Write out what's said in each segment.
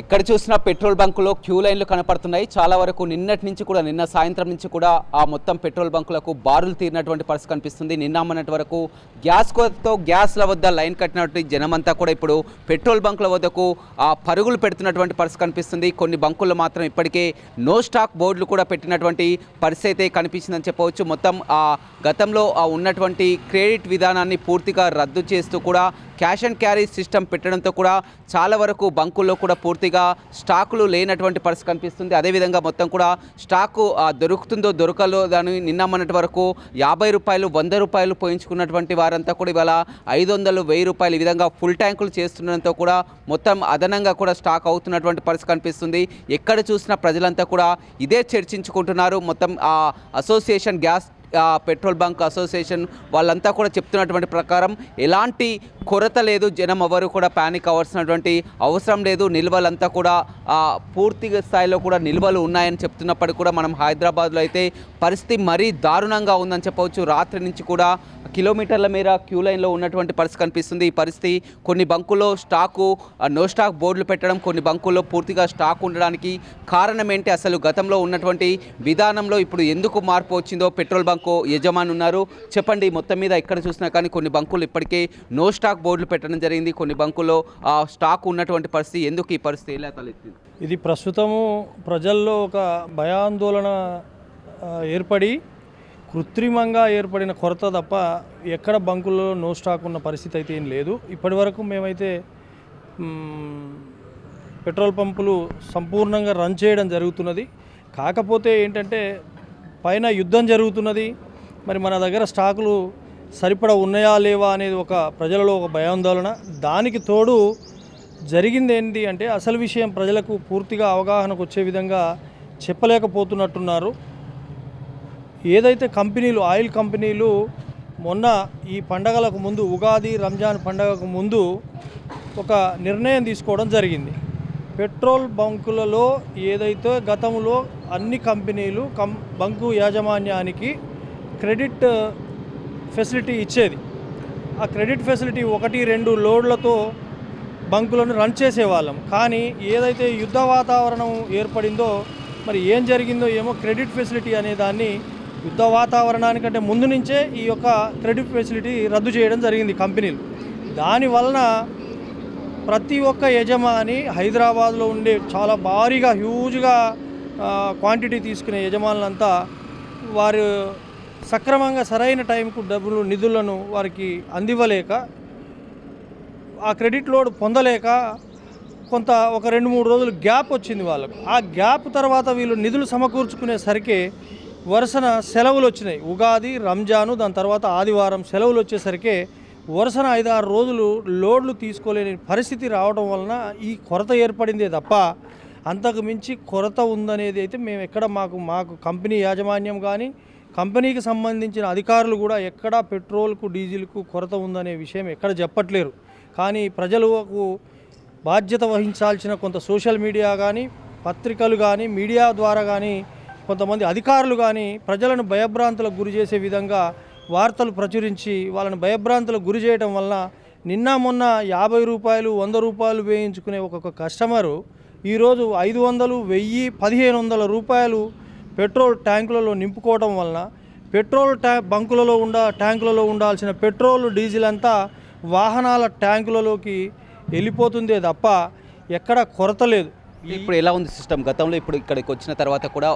ఎక్కడ చూసినా petrol బంకులో queue లైన్లు కనపడుతున్నాయి. చాలా వరకు నిన్నటి నుంచి కూడా నిన్న సాయంత్రం నుంచి కూడా ఆ మొత్తం పెట్రోల్ బంకులకు బారులు తీరినటువంటి పరిస్థితి కనిపిస్తుంది. నిన్న మొన్నటి వరకు గ్యాస్ కోతతో గ్యాస్ల వద్ద లైన్ కట్టినటువంటి జనమంతా కూడా ఇప్పుడు పెట్రోల్ బంకుల వద్దకు పరుగులు పెడుతున్నటువంటి పరిస్థితి కనిపిస్తుంది. కొన్ని బంకుల్లో మాత్రం ఇప్పటికే నో స్టాక్ బోర్డులు కూడా పెట్టినటువంటి పరిస్థితి అయితే కనిపించిందని చెప్పవచ్చు. మొత్తం గతంలో ఉన్నటువంటి క్రెడిట్ విధానాన్ని పూర్తిగా రద్దు చేస్తూ కూడా క్యాష్ అండ్ క్యారీ సిస్టమ్ పెట్టడంతో కూడా చాలా వరకు బంకుల్లో కూడా పూర్తిగా స్టాకులు లేనటువంటి పరిస్థితి కనిపిస్తుంది. అదేవిధంగా మొత్తం కూడా స్టాకు దొరుకుతుందో దొరకలో దాని నిన్న మొన్నటి వరకు 50 రూపాయలు 100 రూపాయలు పోయించుకున్నటువంటి వారంతా కూడా ఇవాళ 500 1000 రూపాయలు ఈ విధంగా ఫుల్ ట్యాంకులు చేస్తుండడంతో కూడా మొత్తం అదనంగా కూడా స్టాక్ అవుతున్నటువంటి పరిస్థితి కనిపిస్తుంది. ఎక్కడ చూసినా ప్రజలంతా కూడా ఇదే చర్చించుకుంటున్నారు. మొత్తం association gas petrol bunk association వాళ్ళంతా కూడా చెప్తున్నటువంటి ప్రకారం ఎలాంటి కొరత లేదు, జనం ఎవరు కూడా ప్యానిక్ అవ్వాల్సినటువంటి అవసరం లేదు. నిల్వలంతా కూడా పూర్తిగా స్థాయిలో కూడా నిల్వలు ఉన్నాయని చెప్తున్నప్పటికీ కూడా మనం హైదరాబాద్లో అయితే పరిస్థితి మరీ దారుణంగా ఉందని చెప్పవచ్చు. రాత్రి నుంచి కూడా కిలోమీటర్ల మేర క్యూ లైన్లో ఉన్నటువంటి పరిస్థితి కనిపిస్తుంది. ఈ పరిస్థితి కొన్ని బంకుల్లో స్టాకు నో స్టాక్ బోర్డులు పెట్టడం, కొన్ని బంకుల్లో పూర్తిగా స్టాక్ ఉండడానికి కారణం ఏంటి, అసలు గతంలో ఉన్నటువంటి విధానంలో ఇప్పుడు ఎందుకు మార్పు వచ్చిందో పెట్రోల్ బంకు యజమాని ఉన్నారు. చెప్పండి, మొత్తం మీద ఎక్కడ చూసినా కానీ కొన్ని బంకులు ఇప్పటికే నో స్టాక్ బోర్డులు పెట్టడం జరిగింది. కొన్ని బంకుల్లో స్టాక్ ఉన్నటువంటి పరిస్థితి, ఎందుకు ఈ పరిస్థితి ఎలా తలెత్తింది? ఇది ప్రస్తుతము ప్రజల్లో ఒక భయాందోళన ఏర్పడి కృత్రిమంగా ఏర్పడిన కొరత తప్ప ఎక్కడ బంకుల్లో నో స్టాక్ ఉన్న పరిస్థితి అయితే ఏం లేదు. ఇప్పటి వరకు మేమైతే పెట్రోల్ పంపులు సంపూర్ణంగా రన్ చేయడం జరుగుతున్నది. కాకపోతే ఏంటంటే పైన యుద్ధం జరుగుతున్నది, మరి మన దగ్గర స్టాకులు సరిపడా ఉన్నాయా లేవా అనేది ఒక ప్రజలలో ఒక భయాందోళన. దానికి తోడు జరిగింది ఏంటి అంటే అసలు విషయం ప్రజలకు పూర్తిగా అవగాహనకు వచ్చే విధంగా చెప్పలేకపోతున్నట్టున్నారు. ఏదైతే కంపెనీలు ఆయిల్ కంపెనీలు మొన్న ఈ పండగలకు ముందు ఉగాది రంజాన్ పండగకు ముందు ఒక నిర్ణయం తీసుకోవడం జరిగింది. పెట్రోల్ బంకులలో ఏదైతే గతంలో అన్ని కంపెనీలు బంకు యాజమాన్యానికి క్రెడిట్ ఫెసిలిటీ ఇచ్చేది, ఆ క్రెడిట్ ఫెసిలిటీ 1-2 లోడ్లతో బంకులను రన్ చేసేవాళ్ళం. కానీ ఏదైతే యుద్ధ వాతావరణం ఏర్పడిందో మరి ఏం జరిగిందో ఏమో, క్రెడిట్ ఫెసిలిటీ అనే దాన్ని యుద్ధ వాతావరణానికంటే ముందు నుంచే ఈ యొక్క క్రెడిట్ ఫెసిలిటీ రద్దు చేయడం జరిగింది కంపెనీలు. దానివలన ప్రతి ఒక్క యజమాని హైదరాబాద్లో ఉండే చాలా భారీగా హ్యూజ్గా క్వాంటిటీ తీసుకునే యజమానులంతా వారు సక్రమంగా సరైన టైంకు డబ్బులు నిధులను వారికి అందివ్వలేక, ఆ క్రెడిట్ లోడ్ పొందలేక కొంత ఒక 2-3 రోజులు గ్యాప్ వచ్చింది వాళ్ళకు. ఆ గ్యాప్ తర్వాత వీళ్ళు నిధులు సమకూర్చుకునేసరికి వరుసన సెలవులు వచ్చినాయి. ఉగాది రంజాను దాని తర్వాత ఆదివారం సెలవులు వచ్చేసరికి వరుసన 5-6 రోజులు లోడ్లు తీసుకోలేని పరిస్థితి రావడం వలన ఈ కొరత ఏర్పడిందే తప్ప అంతకు మించి కొరత ఉందనేది అయితే మేము ఎక్కడ మాకు కంపెనీ యాజమాన్యం కానీ కంపెనీకి సంబంధించిన అధికారులు కూడా ఎక్కడా పెట్రోల్కు డీజిల్కు కొరత ఉందనే విషయం ఎక్కడ చెప్పట్లేరు. కానీ ప్రజలకు బాధ్యత వహించాల్సిన కొంత సోషల్ మీడియా కానీ పత్రికలు కానీ మీడియా ద్వారా కానీ కొంతమంది అధికారులు కానీ ప్రజలను భయభ్రాంతులకు గురి చేసే విధంగా వార్తలు ప్రచురించి వాళ్ళని భయభ్రాంతులకు గురి చేయడం వల్ల నిన్న మొన్న 50 రూపాయలు 100 రూపాయలు వేయించుకునే ఒక్కొక్క కస్టమరు ఈరోజు 500 1000 1500 రూపాయలు పెట్రోల్ ట్యాంకులలో నింపుకోవడం వలన పెట్రోల్ బంకులలో ట్యాంకులలో ఉండాల్సిన పెట్రోల్ డీజిల్ అంతా వాహనాల ట్యాంకులలోకి వెళ్ళిపోతుందే తప్ప ఎక్కడ కొరత లేదు. ఇప్పుడు ఎలా ఉంది సిస్టమ్? గతంలో ఇప్పుడు ఇక్కడికి వచ్చిన తర్వాత కూడా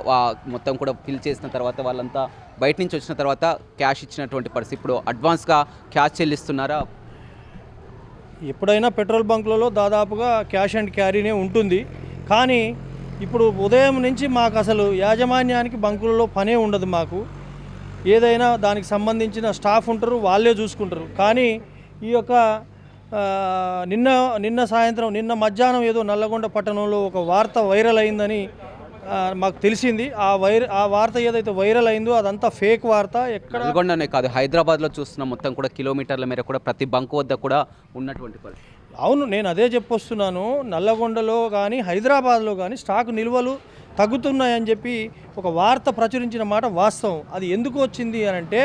మొత్తం కూడా ఫిల్ చేసిన తర్వాత వాళ్ళంతా బయట నుంచి వచ్చిన తర్వాత క్యాష్ ఇచ్చినటువంటి పరిస్థితి, ఇప్పుడు అడ్వాన్స్గా క్యాష్ చెల్లిస్తున్నారా? ఎప్పుడైనా పెట్రోల్ బంకులలో దాదాపుగా క్యాష్ అండ్ క్యారీనే ఉంటుంది. కానీ ఇప్పుడు ఉదయం నుంచి మాకు అసలు యాజమాన్యానికి బంకులలో పనే ఉండదు. మాకు ఏదైనా దానికి సంబంధించిన స్టాఫ్ ఉంటారు, వాళ్ళే చూసుకుంటారు. కానీ ఈ యొక్క నిన్న సాయంత్రం నిన్న మధ్యాహ్నం ఏదో నల్లగొండ పట్టణంలో ఒక వార్త వైరల్ అయిందని మాకు తెలిసింది. ఆ వార్త ఏదైతే వైరల్ అయిందో అదంతా ఫేక్ వార్త. ఎక్కడ నల్గొండనే కాదు, హైదరాబాద్లో చూస్తున్న మొత్తం కూడా కిలోమీటర్ల మేర కూడా ప్రతి బంకు వద్ద కూడా ఉన్నటువంటి పరిస్థితి. అవును, నేను అదే చెప్పొస్తున్నాను. నల్లగొండలో కానీ హైదరాబాద్లో కానీ స్టాక్ నిల్వలు తగ్గుతున్నాయని చెప్పి ఒక వార్త ప్రచురించిన మాట వాస్తవం. అది ఎందుకు వచ్చింది అని అంటే,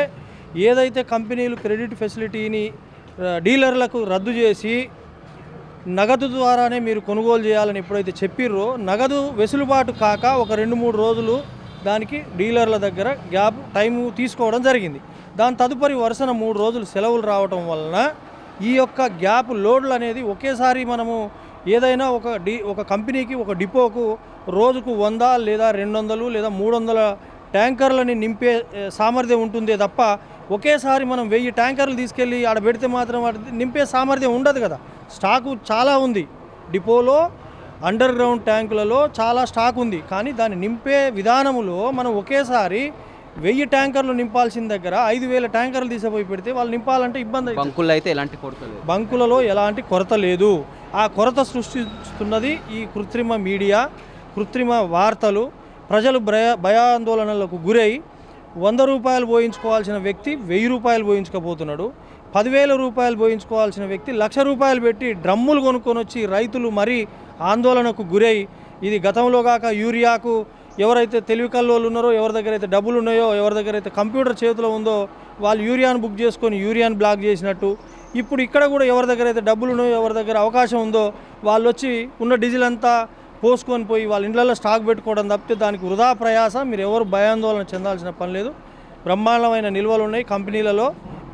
ఏదైతే కంపెనీలు క్రెడిట్ ఫెసిలిటీని డీలర్లకు రద్దు చేసి నగదు ద్వారానే మీరు కొనుగోలు చేయాలని ఎప్పుడైతే చెప్పిర్రో నగదు వెసులుబాటు కాక ఒక 2-3 రోజులు దానికి డీలర్ల దగ్గర గ్యాప్ టైము తీసుకోవడం జరిగింది. దాని తదుపరి వరుసన 3 రోజులు సెలవులు రావటం వలన ఈ యొక్క గ్యాప్ లోడ్లు అనేది ఒకేసారి మనము ఏదైనా ఒక కంపెనీకి ఒక డిపోకు రోజుకు 100 లేదా 200 లేదా 300 ట్యాంకర్లని నింపే సామర్థ్యం ఉంటుందే తప్ప ఒకేసారి మనం 1000 ట్యాంకర్లు తీసుకెళ్ళి ఆడ పెడితే మాత్రం నింపే సామర్థ్యం ఉండదు కదా. స్టాకు చాలా ఉంది డిపోలో, అండర్ గ్రౌండ్ ట్యాంకులలో చాలా స్టాక్ ఉంది. కానీ దాన్ని నింపే విధానములో మనం ఒకేసారి 1000 ట్యాంకర్లు నింపాల్సిన దగ్గర 5000 ట్యాంకర్లు తీసిపోయి పెడితే వాళ్ళు నింపాలంటే ఇబ్బంది అవుతుంది. బంకుల్లో అయితే ఎలాంటి కొరత లేదు, బంకులలో ఎలాంటి కొరత లేదు. ఆ కొరత సృష్టిస్తున్నది ఈ కృత్రిమ మీడియా, కృత్రిమ వార్తలు. ప్రజలు భయాందోళనలకు గురై 100 రూపాయలు పోయించుకోవాల్సిన వ్యక్తి 1000 రూపాయలు పోయించుకోబోతున్నాడు. 10,000 రూపాయలు పోయించుకోవాల్సిన వ్యక్తి 1,00,000 రూపాయలు పెట్టి డ్రమ్ములు కొనుక్కొని వచ్చి రైతులు మరీ ఆందోళనకు గురై, ఇది గతంలో కాక యూరియాకు ఎవరైతే తెలివి కల్లోళ్ళు ఉన్నారో, ఎవరి దగ్గర అయితే డబ్బులు ఉన్నాయో, ఎవరి దగ్గర అయితే కంప్యూటర్ చేతిలో ఉందో వాళ్ళు యూరియాను బుక్ చేసుకొని యూరియాను బ్లాక్ చేసినట్టు, ఇప్పుడు ఇక్కడ కూడా ఎవరి దగ్గర అయితే డబ్బులు ఉన్నాయో, ఎవరి దగ్గర అవకాశం ఉందో వాళ్ళు వచ్చి ఉన్న డీజిల్ అంతా పోసుకొని పోయి వాళ్ళ ఇండ్లలో స్టాక్ పెట్టుకోవడం తప్పితే దానికి వృధా ప్రయాస. మీరు ఎవరు భయాందోళన చెందాల్సిన పని లేదు. బ్రహ్మాండమైన నిల్వలు ఉన్నాయి కంపెనీలలో,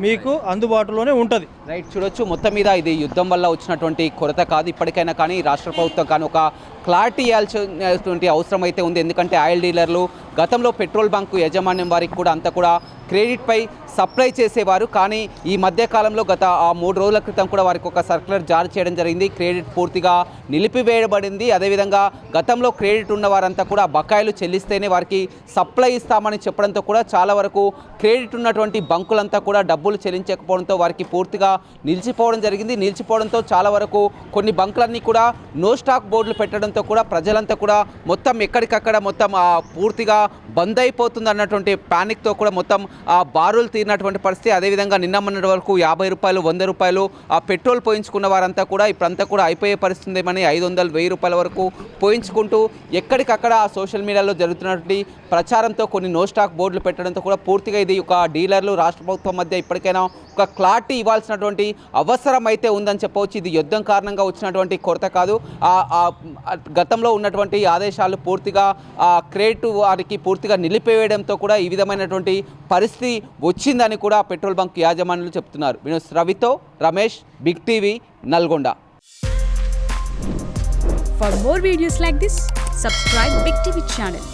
మీకు అందుబాటులోనే ఉంటుంది. రైట్, చూడొచ్చు. మొత్తం మీద ఇది యుద్ధం వల్ల వచ్చినటువంటి కొరత కాదు. ఇప్పటికైనా కానీ రాష్ట్ర ప్రభుత్వం కానీ ఒక క్లారిటీ ఇవ్వాల్సినటువంటి అవసరం అయితే ఉంది. ఎందుకంటే ఆయిల్ డీలర్లు గతంలో పెట్రోల్ బంకు యాజమాన్యం వారికి కూడా అంతా కూడా క్రెడిట్పై సప్లై చేసేవారు. కానీ ఈ మధ్యకాలంలో గత 3 రోజుల క్రితం కూడా వారికి ఒక సర్క్యులర్ జారీ చేయడం జరిగింది. క్రెడిట్ పూర్తిగా నిలిపివేయబడింది. అదేవిధంగా గతంలో క్రెడిట్ ఉన్న వారంతా కూడా బకాయిలు చెల్లిస్తేనే వారికి సప్లై ఇస్తామని చెప్పడంతో కూడా చాలా వరకు క్రెడిట్ ఉన్నటువంటి బంకులంతా కూడా డబ్బులు చెల్లించకపోవడంతో వారికి పూర్తిగా నిలిచిపోవడం జరిగింది. నిలిచిపోవడంతో చాలా వరకు కొన్ని బంకులన్నీ కూడా నో స్టాక్ బోర్డులు పెట్టడంతో కూడా ప్రజలంతా కూడా మొత్తం ఎక్కడికక్కడ మొత్తం పూర్తిగా బంద్ అయిపోతుంది అన్నటువంటి ప్యానిక్తో కూడా మొత్తం బారులు తీరినటువంటి పరిస్థితి. అదేవిధంగా నిన్న మొన్నటి వరకు 50 రూపాయలు 100 రూపాయలు పెట్రోల్ పోయించుకున్న వారంతా కూడా ఇప్పుడంతా కూడా అయిపోయే పరిస్థితి ఏమని 500 1000 రూపాయల వరకు పోయించుకుంటూ ఎక్కడికక్కడ సోషల్ మీడియాలో జరుగుతున్నటువంటి ప్రచారంతో కొన్ని నో స్టాక్ బోర్డులు పెట్టడంతో కూడా పూర్తిగా ఇది ఒక డీలర్లు రాష్ట్ర ప్రభుత్వం మధ్య ఇప్పటికైనా ఒక క్లారిటీ ఇవ్వాల్సినటువంటి అవసరం అయితే ఉందని చెప్పవచ్చు. ఇది యుద్ధం కారణంగా వచ్చినటువంటి కొరత కాదు. గతంలో ఉన్నటువంటి ఆదేశాలు పూర్తిగా క్రెడిట్ వారికి పూర్తిగా నిలిపివేయడంతో కూడా ఈ విధమైనటువంటి పరిస్థితి వచ్చిందని కూడా పెట్రోల్ బంక్ యాజమాన్యులు చెప్తున్నారు. రవితో Ramesh, big TV, Nalgonda. For more videos like this, subscribe Big TV channel.